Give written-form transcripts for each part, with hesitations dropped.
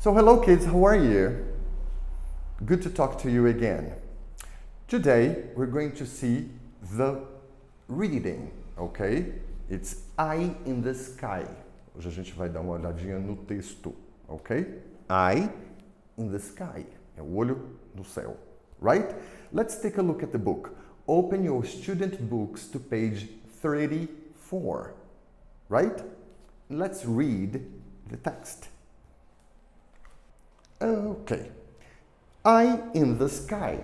So hello kids, how are you? Good to talk to you again. Today we're going to see the reading, okay? It's Eye in the Sky. Hoje a gente vai dar uma olhadinha no texto, ok? Eye in the Sky. É o olho no céu, right? Let's take a look at the book. Open your student books to page 34, right? Let's read the text. Okay. Eye in the Sky.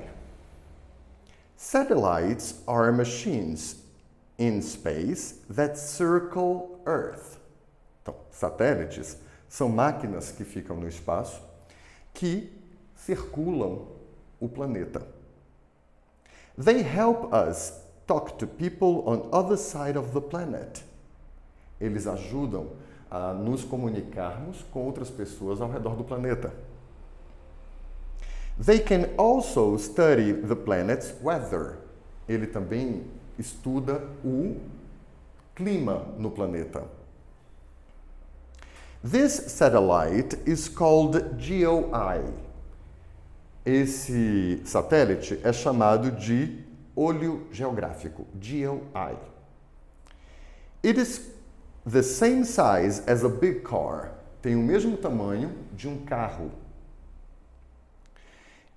Satellites are machines in space that circle Earth. Então, satélites são máquinas que ficam no espaço que circulam o planeta. They help us talk to people on other side of the planet. Eles ajudam a nos comunicarmos com outras pessoas ao redor do planeta. They can also study the planet's weather. Ele também estuda o clima no planeta. This satellite is called GeoEye. Esse satélite é chamado de olho geográfico, GeoEye. It is the same size as a big car. Tem o mesmo tamanho de um carro.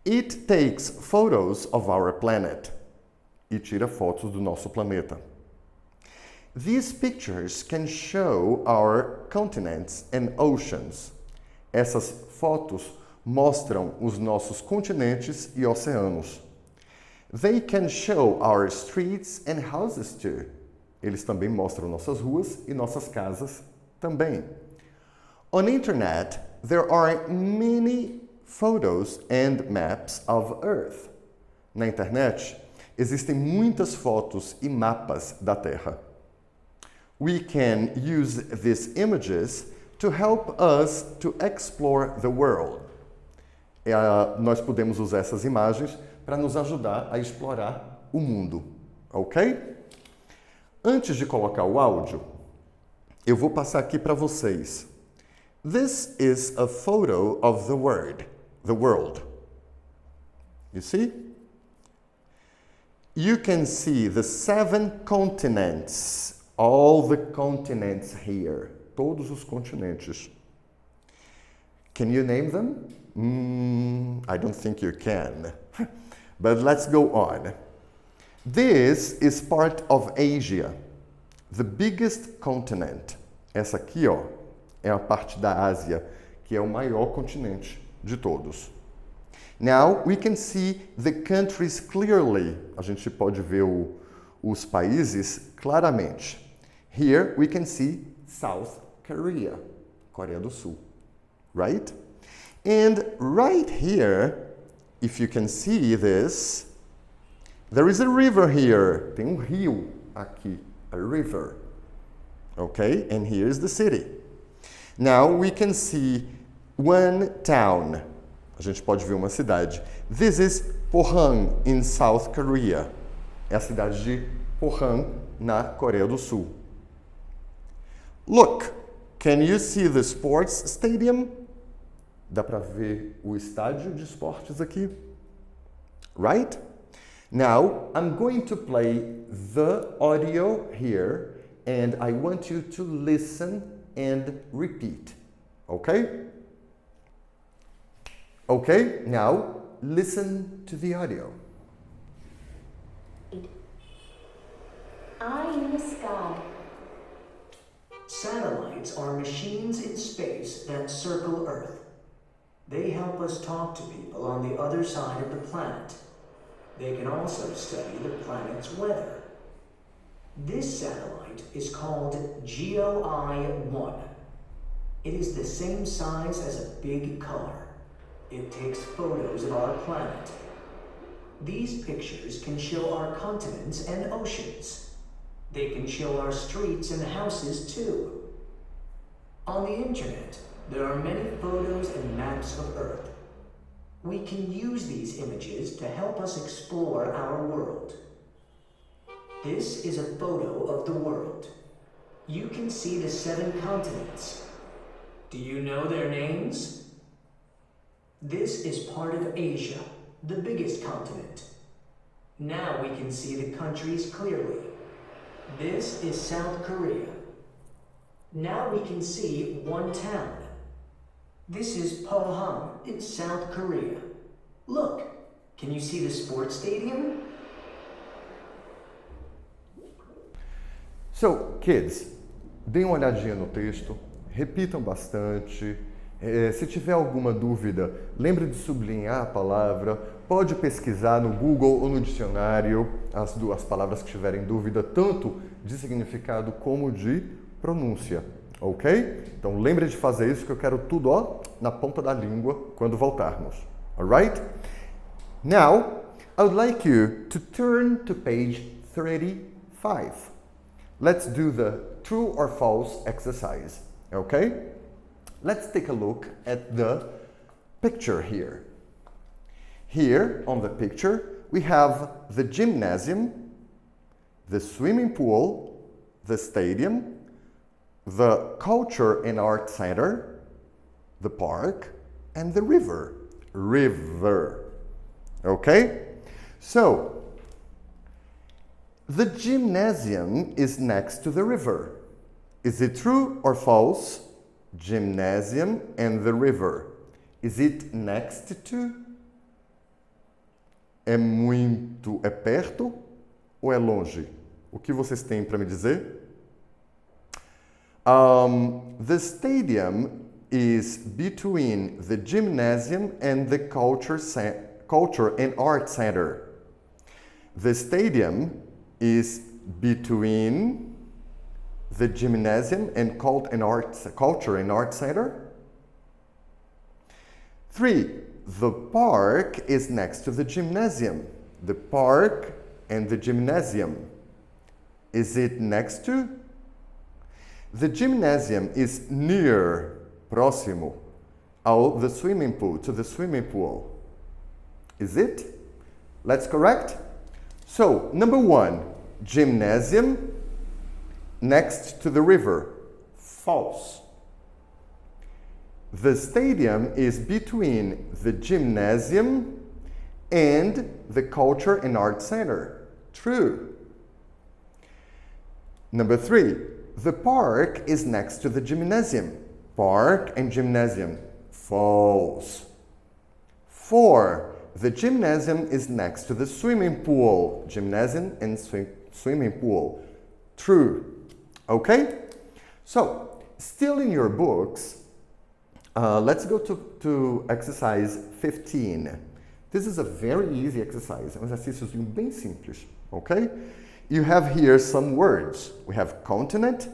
It takes photos of our planet. E tira fotos do nosso planeta. These pictures can show our continents and oceans. Essas fotos mostram os nossos continentes e oceanos. They can show our streets and houses too. Eles também mostram nossas ruas e nossas casas também. On the internet, there are many photos and maps of Earth. Na internet, existem muitas fotos e mapas da Terra. We can use these images to help us to explore the world. Nós podemos usar essas imagens para nos ajudar a explorar o mundo, ok? Antes de colocar o áudio, eu vou passar aqui para vocês. This is a photo of the world. You see? You can see the 7 continents, all the continents here, todos os continentes. Can you name them? I don't think you can. But let's go on. This is part of Asia, the biggest continent. Essa aqui, ó, é a parte da Ásia, que é o maior continente de todos. Now we can see the countries clearly. A gente pode ver os países claramente. Here we can see South Korea, Coreia do Sul, right? And right here, if you can see this, there is a river here. Tem rio aqui, a river. Okay, and here is the city. Now we can see one town. A gente pode ver uma cidade. This is Pohang in South Korea. É a cidade de Pohang na Coreia do Sul. Look, can you see the sports stadium? Dá para ver o estádio de esportes aqui? Right? Now, I'm going to play the audio here and I want you to listen and repeat. Okay? Okay, now listen to the audio. Eye in the Sky. Satellites are machines in space that circle Earth. They help us talk to people on the other side of the planet. They can also study the planet's weather. This satellite is called GeoEye-1. It is the same size as a big car. It takes photos of our planet. These pictures can show our continents and oceans. They can show our streets and houses too. On the internet, there are many photos and maps of Earth. We can use these images to help us explore our world. This is a photo of the world. You can see the 7 continents. Do you know their names? This is part of Asia, the biggest continent. Now we can see the countries clearly. This is South Korea. Now we can see one town. This is Pohang in South Korea. Look, can you see the sports stadium? So, kids, deem uma olhadinha no texto, repitam bastante. Se tiver alguma dúvida, lembre de sublinhar a palavra. Pode pesquisar no Google ou no dicionário as palavras que tiverem dúvida, tanto de significado como de pronúncia, ok? Então lembre de fazer isso, que eu quero tudo, ó, na ponta da língua quando voltarmos. Alright? Now, I would like you to turn to page 35. Let's do the true or false exercise, okay? Let's take a look at the picture here. Here on the picture, we have the gymnasium, the swimming pool, the stadium, the Culture and Art Center, the park, and the river. River. Okay? So, the gymnasium is next to the river. Is it true or false? Gymnasium and the river. Is it next to? É perto ou é longe? O que vocês têm para me dizer? The stadium is between the gymnasium and the Culture and Art Center. The stadium is between the gymnasium and Culture and Art Center. 3. The park is next to the gymnasium. The park and the gymnasium. Is it next to? The gymnasium is near, próximo, to the swimming pool. Is it? Let's correct. So, number 1, gymnasium next to the river. False. The stadium is between the gymnasium and the Culture and Art Center. True. Number 3, the park is next to the gymnasium. Park and gymnasium. False. 4, the gymnasium is next to the swimming pool. Gymnasium and swimming pool. True. Okay? So, still in your books, let's go to exercise 15. This is a very easy exercise. É um exercíciozinho bem simples, okay? You have here some words. We have continent,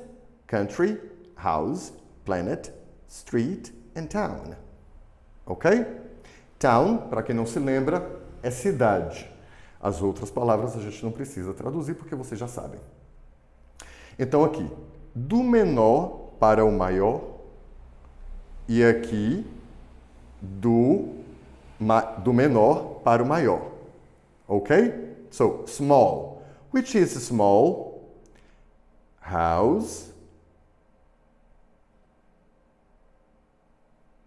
country, house, planet, street, and town. Ok? Town, para quem não se lembra, é cidade. As outras palavras a gente não precisa traduzir porque vocês já sabem. Então aqui, do menor para o maior, e aqui do menor para o maior. Ok? So, small. Which is small? House.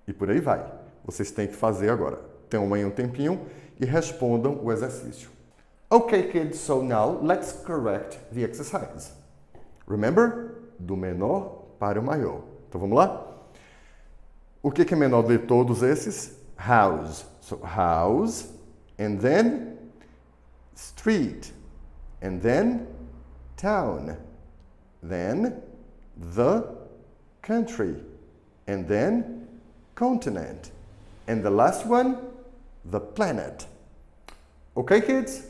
E por aí vai. Vocês têm que fazer agora. Tenham aí um tempinho e respondam o exercício. Ok, kids, so now let's correct the exercise. Remember? Do menor para o maior. Então vamos lá? O que é menor de todos esses? House. So, house, and then street, and then town, then the country, and then continent, and the last one, the planet. Okay, kids?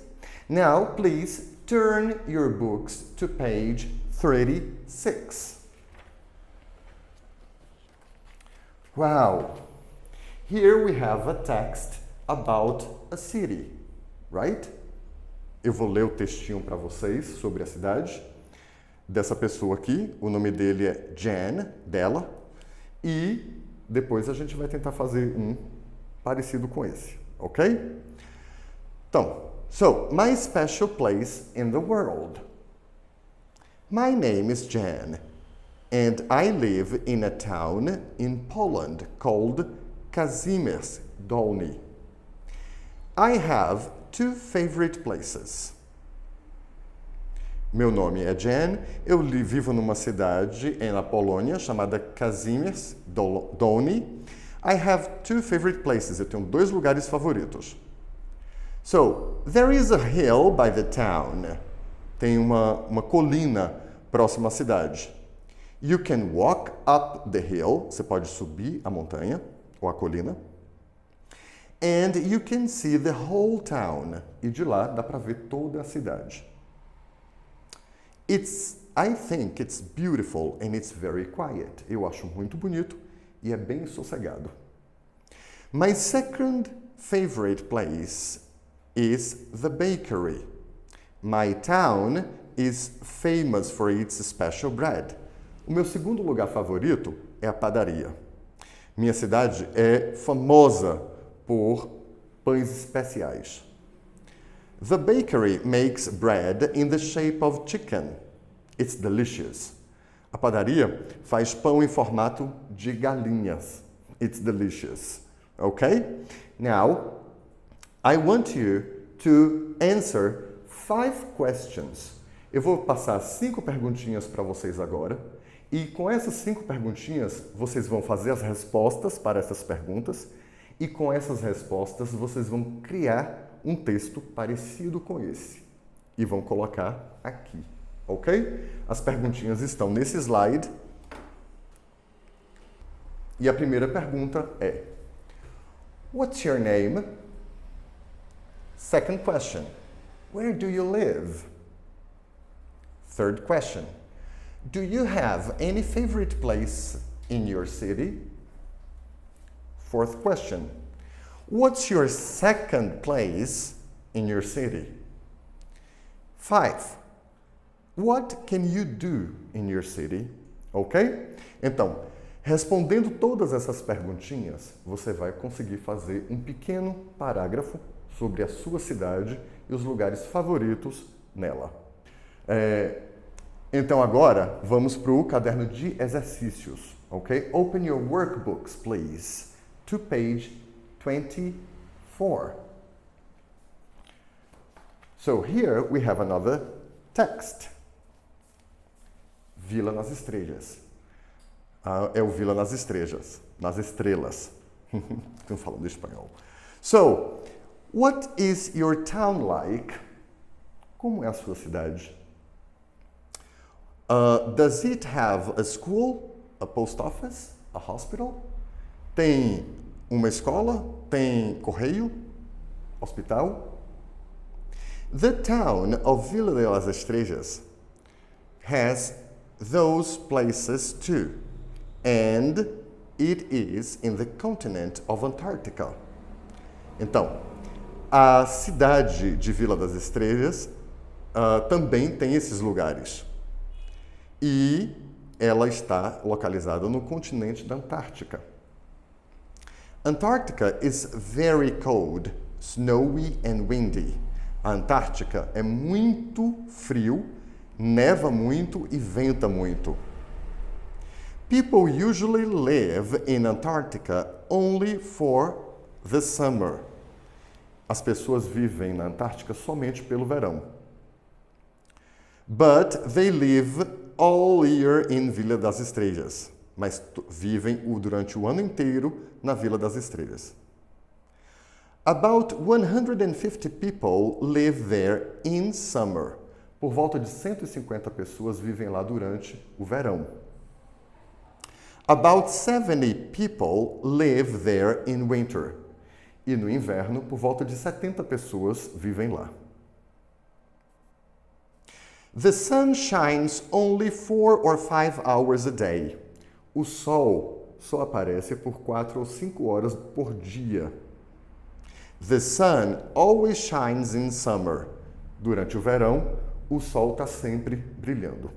Now, please turn your books to page 36. Wow! Here we have a text about a city, right? Eu vou ler o textinho para vocês sobre a cidade dessa pessoa aqui. O nome dele é Jan, dela. E depois a gente vai tentar fazer um parecido com esse, ok? Então, so, my special place in the world. My name is Jan, and I live in a town in Poland called Kazimierz. Dolny. I have 2 favorite places. Meu nome é Jen, eu vivo numa cidade na Polônia chamada Kazimierz Dolny. I have 2 favorite places. Eu tenho 2 lugares favoritos. So, there is a hill by the town. Tem uma colina próxima à cidade. You can walk up the hill. Você pode subir a montanha ou a colina. And you can see the whole town. E de lá dá para ver toda a cidade. I think it's beautiful and it's very quiet. Eu acho muito bonito e é bem sossegado. My second favorite place is the bakery. My town is famous for its special bread. O meu segundo lugar favorito é a padaria. Minha cidade é famosa por pães especiais. The bakery makes bread in the shape of chicken. It's delicious. A padaria faz pão em formato de galinhas. It's delicious. Okay? Now, I want you to answer 5 questions. Eu vou passar 5 perguntinhas para vocês agora. E com essas 5 perguntinhas, vocês vão fazer as respostas para essas perguntas. E com essas respostas, vocês vão criar um texto parecido com esse. E vão colocar aqui. Ok? As perguntinhas estão nesse slide. E a primeira pergunta é: What's your name? Second question: Where do you live? Third question: Do you have any favorite place in your city? Fourth question: What's your second place in your city? 5. What can you do in your city? Ok? Então, respondendo todas essas perguntinhas, você vai conseguir fazer um pequeno parágrafo sobre a sua cidade e os lugares favoritos nela. Então agora, vamos para o caderno de exercícios. Ok? Open your workbooks, please, to page 24. So here we have another text. Vila nas Estrelas. É o Vila nas Estrelas. Nas Estrelas. Estou falando espanhol. So, what is your town like? Como é a sua cidade? Does it have a school, a post office, a hospital? Tem uma escola? Tem correio? Hospital? The town of Vila das Estrelas has those places too, and it is in the continent of Antarctica. Então, a cidade de Vila das Estrelas também tem esses lugares. E ela está localizada no continente da Antártica. Antarctica is very cold, snowy and windy. A Antártica é muito frio, neva muito e venta muito. People usually live in Antarctica only for the summer. As pessoas vivem na Antártica somente pelo verão. But they live all year in Vila das Estrelas. Mas vivem durante o ano inteiro na Vila das Estrelas. About 150 people live there in summer. Por volta de 150 pessoas vivem lá durante o verão. About 70 people live there in winter. E no inverno, por volta de 70 pessoas vivem lá. The sun shines only 4 or 5 hours a day. O sol só aparece por 4 ou 5 horas por dia. The sun always shines in summer. Durante o verão, o sol está sempre brilhando.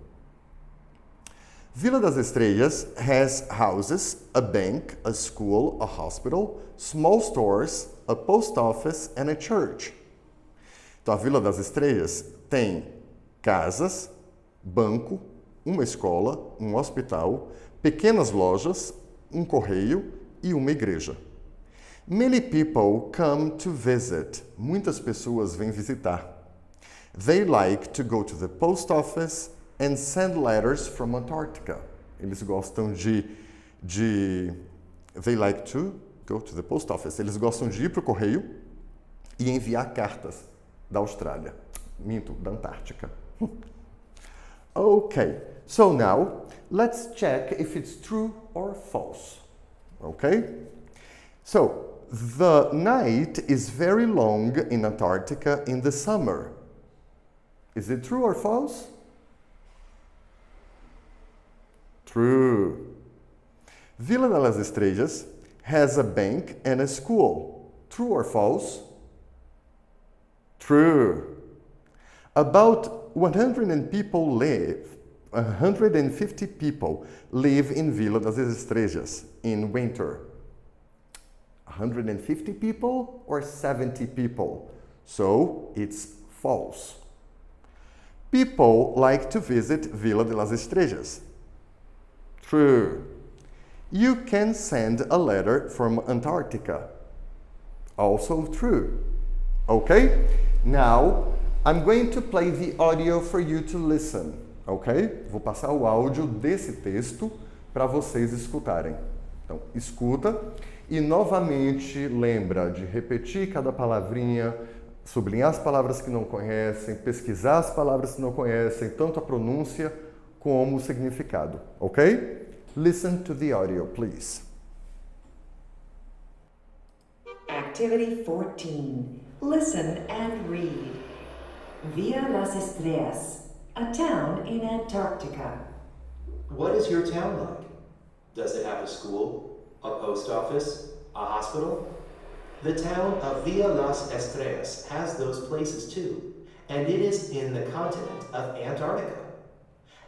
Vila das Estrelas has houses, a bank, a school, a hospital, small stores, a post office and a church. Então, a Vila das Estrelas tem casas, banco, uma escola, um hospital, pequenas lojas, um correio e uma igreja. Many people come to visit. Muitas pessoas vêm visitar. They like to go to the post office and send letters from Antarctica. Eles gostam They like to go to the post office. Eles gostam de ir para o correio e enviar cartas da Austrália. Minto, da Antártica. Okay, so now let's check if it's true or false. Okay? So, the night is very long in Antarctica in the summer. Is it true or false? True. Vila de las Estrellas has a bank and a school. True or false? True. About 150 people live in Vila das Estrellas in winter. 150 people or 70 people? So it's false. People like to visit Vila de las Estrellas. True. You can send a letter from Antarctica. Also true. Okay? Now, I'm going to play the audio for you to listen. Ok? Vou passar o áudio desse texto para vocês escutarem. Então, escuta e novamente lembra de repetir cada palavrinha, sublinhar as palavras que não conhecem, pesquisar as palavras que não conhecem, tanto a pronúncia como o significado. Ok? Listen to the audio, please. Activity 14. Listen and read. Villa Las Estrellas, a town in Antarctica. What is your town like? Does it have a school, a post office, a hospital? The town of Villa Las Estrellas has those places too, and it is in the continent of Antarctica.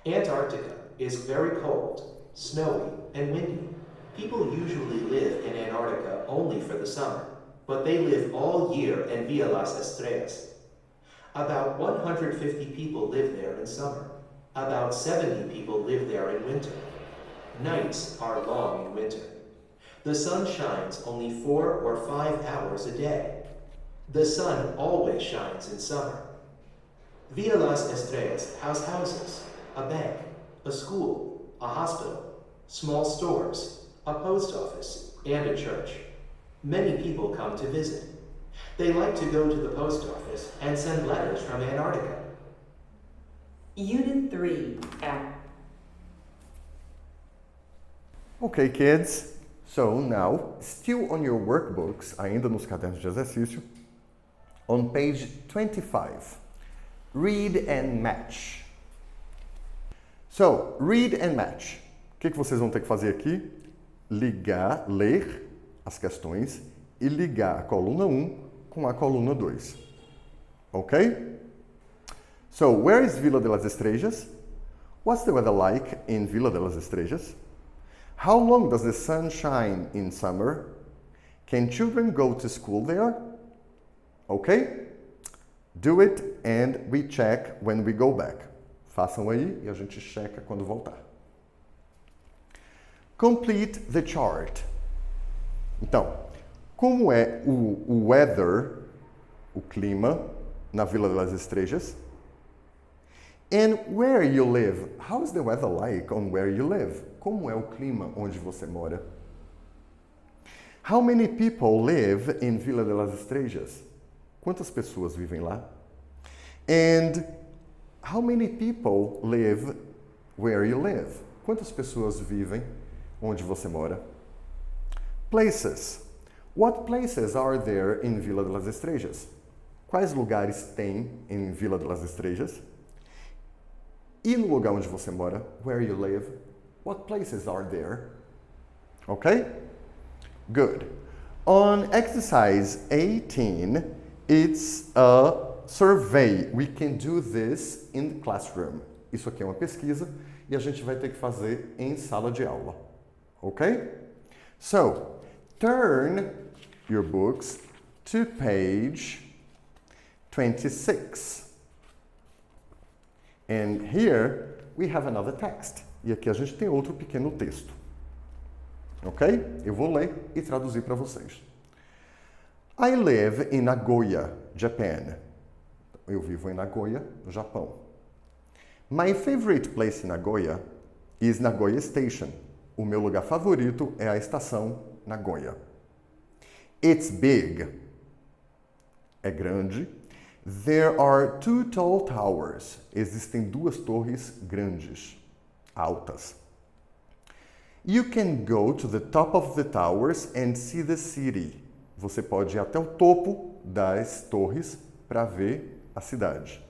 Antarctica is very cold, snowy, and windy. People usually live in Antarctica only for the summer, but they live all year in Villa Las Estrellas. About 150 people live there in summer. About 70 people live there in winter. Nights are long in winter. The sun shines only 4 or 5 hours a day. The sun always shines in summer. Villa Las Estrellas has houses, a bank, a school, a hospital, small stores, a post office, and a church. Many people come to visit. They like to go to the post office and send letters from Antarctica. Unit 3. Okay, kids. So now, still on your workbooks, ainda nos cadernos de exercício, on page 25, read and match. So, read and match. O que vocês vão ter que fazer aqui? Ler as questões e ligar a coluna 1 com a coluna 2. Ok? So, where is Vila de las Estrellas? What's the weather like in Vila de las Estrellas? How long does the sun shine in summer? Can children go to school there? Ok? Do it and we check when we go back. Façam aí e a gente checa quando voltar. Complete the chart. Então, como é o weather, o clima, na Vila das Estrellas? And where you live? How is the weather like on where you live? Como é o clima onde você mora? How many people live in Vila de las Estrellas? Quantas pessoas vivem lá? And how many people live where you live? Quantas pessoas vivem onde você mora? Places. What places are there in Vila de las Estrellas? Quais lugares tem em Vila de las Estrellas? E no lugar onde você mora, where you live, what places are there? Okay? Good. On exercise 18, it's a survey. We can do this in the classroom. Isso aqui é uma pesquisa e a gente vai ter que fazer em sala de aula. Okay? So, turn your books to page 26. And here we have another text. E aqui a gente tem outro pequeno texto. Ok? Eu vou ler e traduzir para vocês. I live in Nagoya, Japan. Eu vivo em Nagoya, no Japão. My favorite place in Nagoya is Nagoya Station. O meu lugar favorito é a estação Nagoya. It's big. É grande. There are 2 tall towers. Existem 2 torres grandes, altas. You can go to the top of the towers and see the city. Você pode ir até o topo das torres para ver a cidade.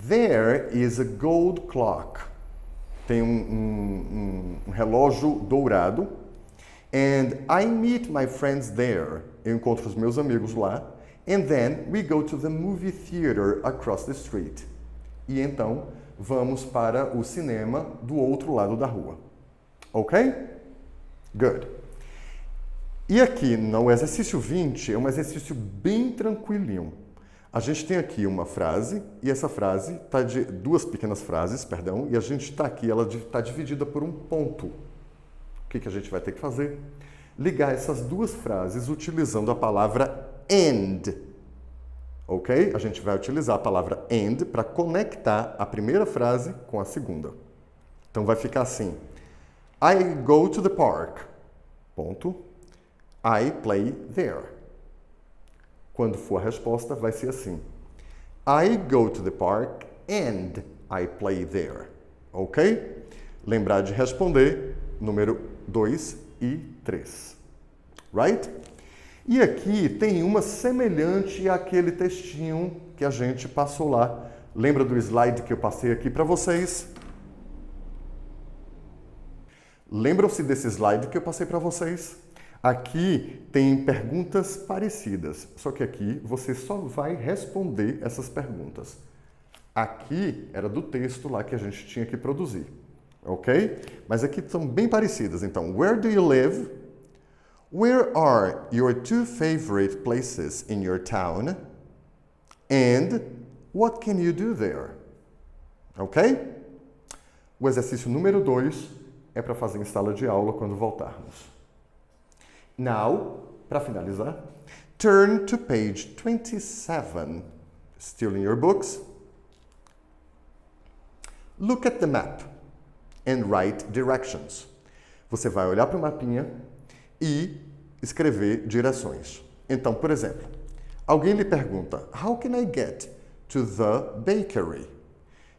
There is a gold clock. Tem um relógio dourado. And I meet my friends there. Eu encontro os meus amigos lá. And then we go to the movie theater across the street. E então vamos para o cinema do outro lado da rua. Ok? Good. E aqui no exercício 20 é um exercício bem tranquilinho. A gente tem aqui uma frase e essa frase está de 2 pequenas frases, perdão, e a gente está aqui, ela está dividida por um ponto. O que a gente vai ter que fazer? Ligar essas 2 frases utilizando a palavra and. Ok? A gente vai utilizar a palavra and para conectar a primeira frase com a segunda. Então vai ficar assim. I go to the park. Ponto. I play there. Quando for a resposta, vai ser assim. I go to the park and I play there. Ok? Lembrar de responder número 2 e 3. Right? E aqui tem uma semelhante àquele textinho que a gente passou lá. Lembra do slide que eu passei aqui para vocês? Lembram-se desse slide que eu passei para vocês? Aqui tem perguntas parecidas, só que aqui você só vai responder essas perguntas. Aqui era do texto lá que a gente tinha que produzir, ok? Mas aqui são bem parecidas. Então, where do you live? Where are your 2 favorite places in your town? And what can you do there? Ok? O exercício número 2 é para fazer em sala de aula quando voltarmos. Now, para finalizar, turn to page 27, still in your books. Look at the map and write directions. Você vai olhar para o mapinha e escrever direções. Então, por exemplo, alguém lhe pergunta, how can I get to the bakery?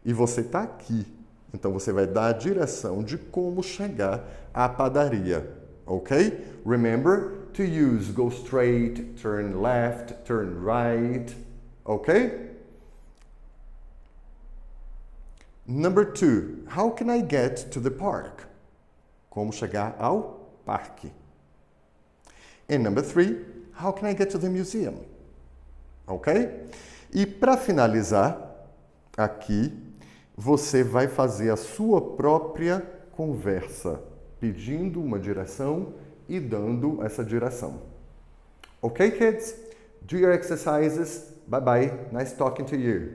E você está aqui. Então, você vai dar a direção de como chegar à padaria. Ok? Remember to use go straight, turn left, turn right. Ok? Number 2. How can I get to the park? Como chegar ao parque? And number 3. How can I get to the museum? Ok? E para finalizar, aqui, você vai fazer a sua própria conversa, pedindo uma direção e dando essa direção. Ok, kids? Do your exercises. Bye-bye. Nice talking to you.